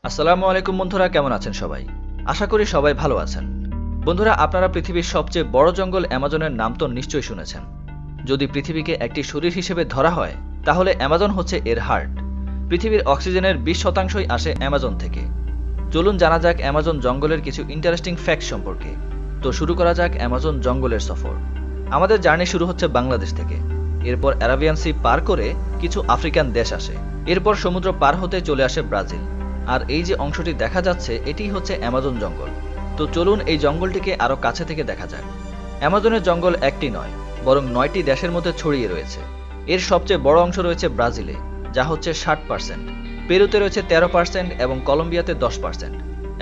আসসালামু আলাইকুম বন্ধুরা, কেমন আছেন সবাই? আশা করি সবাই ভালো আছেন। বন্ধুরা, আপনারা পৃথিবীর সবচেয়ে বড় জঙ্গল অ্যামাজনের নাম তো নিশ্চয়ই শুনেছেন। যদি পৃথিবীকে একটি শরীর হিসেবে ধরা হয়, তাহলে অ্যামাজন হচ্ছে এর হার্ট। পৃথিবীর অক্সিজেনের 20% আসে অ্যামাজন থেকে। চলুন জানা যাক অ্যামাজন জঙ্গলের কিছু ইন্টারেস্টিং ফ্যাক্ট সম্পর্কে। তো শুরু করা যাক অ্যামাজন জঙ্গলের সফর। আমাদের জার্নি শুরু হচ্ছে বাংলাদেশ থেকে। এরপর অ্যারাবিয়ান সি পার করে কিছু আফ্রিকান দেশ আসে। এরপর সমুদ্র পার হতে চলে আসে ব্রাজিল। আর এই যে অংশটি দেখা যাচ্ছে, এটিই হচ্ছে অ্যামাজন জঙ্গল। তো চলুন এই জঙ্গলটিকে আরো কাছে থেকে দেখা যাক। অ্যামাজনের জঙ্গল একটি নয়, বরং 9টি দেশের মধ্যে ছড়িয়ে রয়েছে। এর সবচেয়ে বড় অংশ রয়েছে ব্রাজিলে, যা হচ্ছে 60%। পেরুতে রয়েছে 13% এবং কলম্বিয়াতে 10%।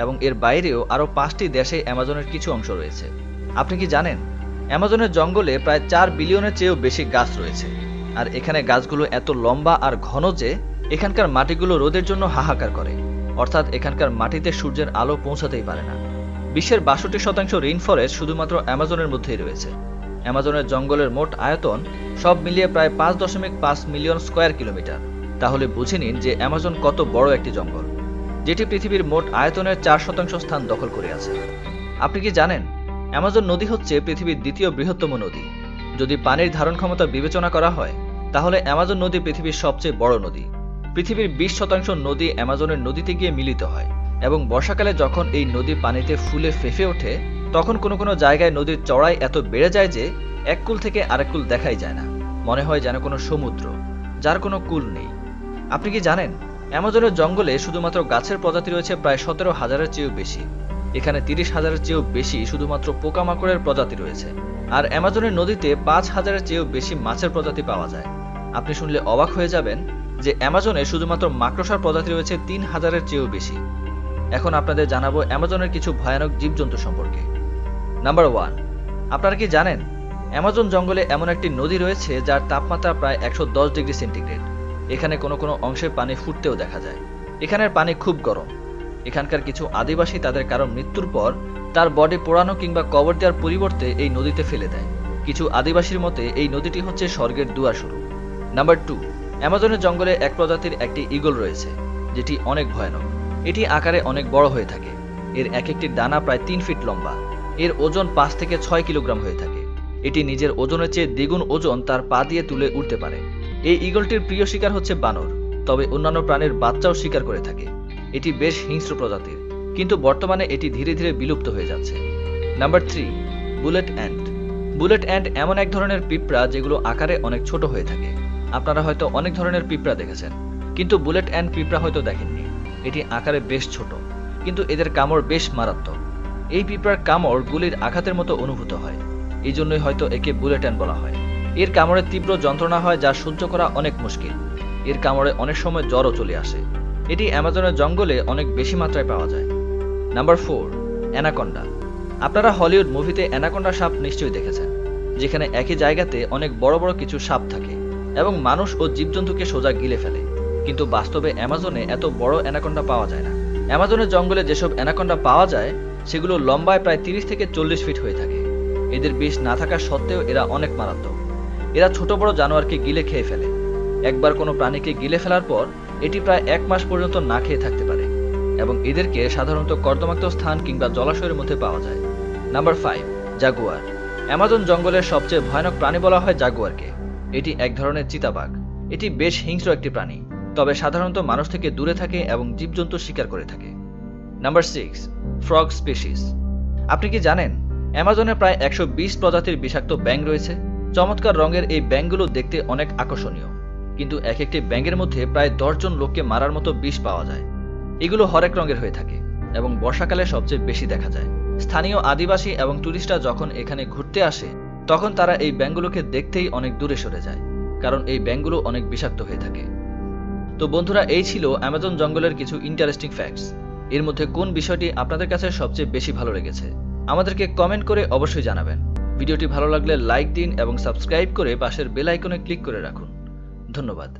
এবং এর বাইরেও আরও 5টি দেশে অ্যামাজনের কিছু অংশ রয়েছে। আপনি কি জানেন, অ্যামাজনের জঙ্গলে প্রায় 4 বিলিয়নের চেয়েও বেশি গাছ রয়েছে। আর এখানে গাছগুলো এত লম্বা আর ঘন যে এখানকার মাটিগুলো রোদের জন্য হাহাকার করে। অর্থাৎ এখানকার মাটিতে সূর্যের আলো পৌঁছাতেই পারে না। বিশ্বের 62% রেইন ফরেস্ট শুধুমাত্র অ্যামাজনের মধ্যেই রয়েছে। অ্যামাজনের জঙ্গলের মোট আয়তন সব মিলিয়ে প্রায় 5.5 মিলিয়ন স্কয়ার কিলোমিটার। তাহলে বুঝে নিন যে অ্যামাজন কত বড় একটি জঙ্গল, যেটি পৃথিবীর মোট আয়তনের 4% স্থান দখল করে আছে। আপনি কি জানেন, অ্যামাজন নদী হচ্ছে পৃথিবীর দ্বিতীয় বৃহত্তম নদী। যদি পানির ধারণ ক্ষমতা বিবেচনা করা হয়, তাহলে অ্যামাজন নদী পৃথিবীর সবচেয়ে বড় নদী। পৃথিবীর 20% নদী অ্যামাজনের নদীতে গিয়ে মিলিত হয়। এবং বর্ষাকালে যখন এই নদী পানিতে ফুলে ফেঁপে ওঠে, তখন কোনো কোনো জায়গায় নদীর চড়াই এত বেড়ে যায় যে এক কূল থেকে আরেক কূল দেখাই যায় না। মনে হয় যেন কোনো সমুদ্র, যার কোনো কূল নেই। আপনি কি জানেন, অ্যামাজনের জঙ্গলে শুধুমাত্র গাছের প্রজাতি রয়েছে প্রায় 17,000-এর চেয়েও বেশি। এখানে 30,000-এর চেয়েও বেশি শুধুমাত্র পোকামাকড়ের প্রজাতি রয়েছে। আর অ্যামাজনের নদীতে 5,000-এর চেয়েও বেশি মাছের প্রজাতি পাওয়া যায়। আপনি শুনলে অবাক হয়ে যাবেন যে অ্যামাজনে শুধুমাত্র মাকড়সার প্রজাতি রয়েছে 3,000-এর চেয়েও বেশি। এখন আপনাদের জানাবো অ্যামাজনের কিছু ভয়ানক জীবজন্তু সম্পর্কে। নাম্বার 1, আপনারা কি জানেন, অ্যামাজন জঙ্গলে এমন একটি নদী রয়েছে যার তাপমাত্রা প্রায় 110 ডিগ্রি সেন্টিগ্রেড। এখানে কোনো কোনো অংশে পানি ফুটতেও দেখা যায়। এখানের পানি খুব গরম। এখানকার কিছু আদিবাসী তাদের কারো মৃত্যুর পর তার বডি পোড়ানো কিংবা কবর দেওয়ার পরিবর্তে এই নদীতে ফেলে দেয়। কিছু আদিবাসীর মতে এই নদীটি হচ্ছে স্বর্গের দুয়ার শুরু। নাম্বার 2, অ্যামাজনের জঙ্গলে এক প্রজাতির একটি ঈগল রয়েছে, যেটি অনেক ভয়ানক। এটি আকারে অনেক বড় হয়ে থাকে। এর এক একটি ডানা প্রায় 3 ফিট লম্বা। এর ওজন 5 থেকে 6 কিলোগ্রাম হয়ে থাকে। এটি নিজের ওজনের চেয়ে দ্বিগুণ ওজন তার পা দিয়ে তুলে উঠতে পারে। এই ঈগলটির প্রিয় শিকার হচ্ছে বানর, তবে অন্যান্য প্রাণীর বাচ্চাও শিকার করে থাকে। এটি বেশ হিংস্র প্রজাতির, কিন্তু বর্তমানে এটি ধীরে ধীরে বিলুপ্ত হয়ে যাচ্ছে। Number 3, bullet ant. Bullet ant এমন এক ধরনের পিঁপড়া যেগুলো আকারে অনেক ছোট হয়ে থাকে। আপনারা হয়তো অনেক ধরনের পিঁপড়া দেখেছেন, কিন্তু বুলেট অ্যান্ট পিঁপড়া হয়তো দেখেননি। এটি আকারে বেশ ছোট, কিন্তু এদের কামড় বেশ মারাত্মক। এই পিঁপড়ার কামড় গুলির আঘাতের মতো অনুভূত হয়। এই জন্যই হয়তো একে বুলেট অ্যান্ট বলা হয়। এর কামড়ে তীব্র যন্ত্রণা হয়, যা সহ্য করা অনেক মুশকিল। এর কামড়ে অনেক সময় জ্বরও চলে আসে। এটি অ্যামাজনের জঙ্গলে অনেক বেশি মাত্রায় পাওয়া যায়। Number 4, anaconda. আপনারা হলিউড মুভিতে অ্যানাকোন্ডা সাপ নিশ্চয়ই দেখেছেন, যেখানে একই জায়গাতে অনেক বড় বড় কিছু সাপ থাকে এবং মানুষ ও জীবজন্তুকে সোজা গিলে ফেলে। কিন্তু বাস্তবে অ্যামাজনে এত বড় অ্যানাকোন্ডা পাওয়া যায় না। অ্যামাজনের জঙ্গলে যেসব অ্যানাকোন্ডা পাওয়া যায়, সেগুলো লম্বায় প্রায় 30 থেকে 40 ফিট হয়ে থাকে। এদের বিষ না থাকা সত্ত্বেও এরা অনেক মারাত্মক। এরা ছোট বড় জানোয়ারকে গিলে খেয়ে ফেলে। একবার কোনো প্রাণীকে গিলে ফেলার পর এটি প্রায় 1 মাস পর্যন্ত না খেয়ে থাকতে পারে। এবং এদেরকে সাধারণত কর্দমাক্ত স্থান কিংবা জলাশয়ের মধ্যে পাওয়া যায়। Number 5, Jaguar. অ্যামাজন জঙ্গলের সবচেয়ে ভয়ানক প্রাণী বলা হয় জাগুয়ারকে। এটি এক ধরনের চিতাবাঘ। এটি বেশ হিংস্র একটি প্রাণী, তবে সাধারণত মানুষ থেকে দূরে থাকে এবং জীবজন্তু শিকার করে থাকে। Number 6, frog species. আপনি কি জানেন, অ্যামাজনে প্রায় 120 প্রজাতির বিষাক্ত ব্যাঙ রয়েছে। চমৎকার রঙের এই ব্যাঙগুলো দেখতে অনেক আকর্ষণীয়, কিন্তু এক একটি ব্যাঙের মধ্যে প্রায় 10 জন লোককে মারার মতো বিষ পাওয়া যায়। এগুলো হরেক রঙের হয়ে থাকে এবং বর্ষাকালে সবচেয়ে বেশি দেখা যায়। স্থানীয় আদিবাসী এবং টুরিস্টরা যখন এখানে ঘুরতে আসে, তখন তারা এই ব্যাঙগুলোকে দেখতেই অনেক দূরে সরে যায়, কারণ এই ব্যাঙগুলো অনেক বিষাক্ত হয়ে থাকে। তো বন্ধুরা, এই ছিল অ্যামাজন জঙ্গলের কিছু ইন্টারেস্টিং ফ্যাক্টস। এর মধ্যে কোন বিষয়টি আপনাদের কাছে সবচেয়ে বেশি ভালো লেগেছে আমাদেরকে কমেন্ট করে অবশ্যই জানাবেন। ভিডিওটি ভালো লাগলে লাইক দিন এবং সাবস্ক্রাইব করে পাশের বেল আইকনে ক্লিক করে রাখুন। ধন্যবাদ।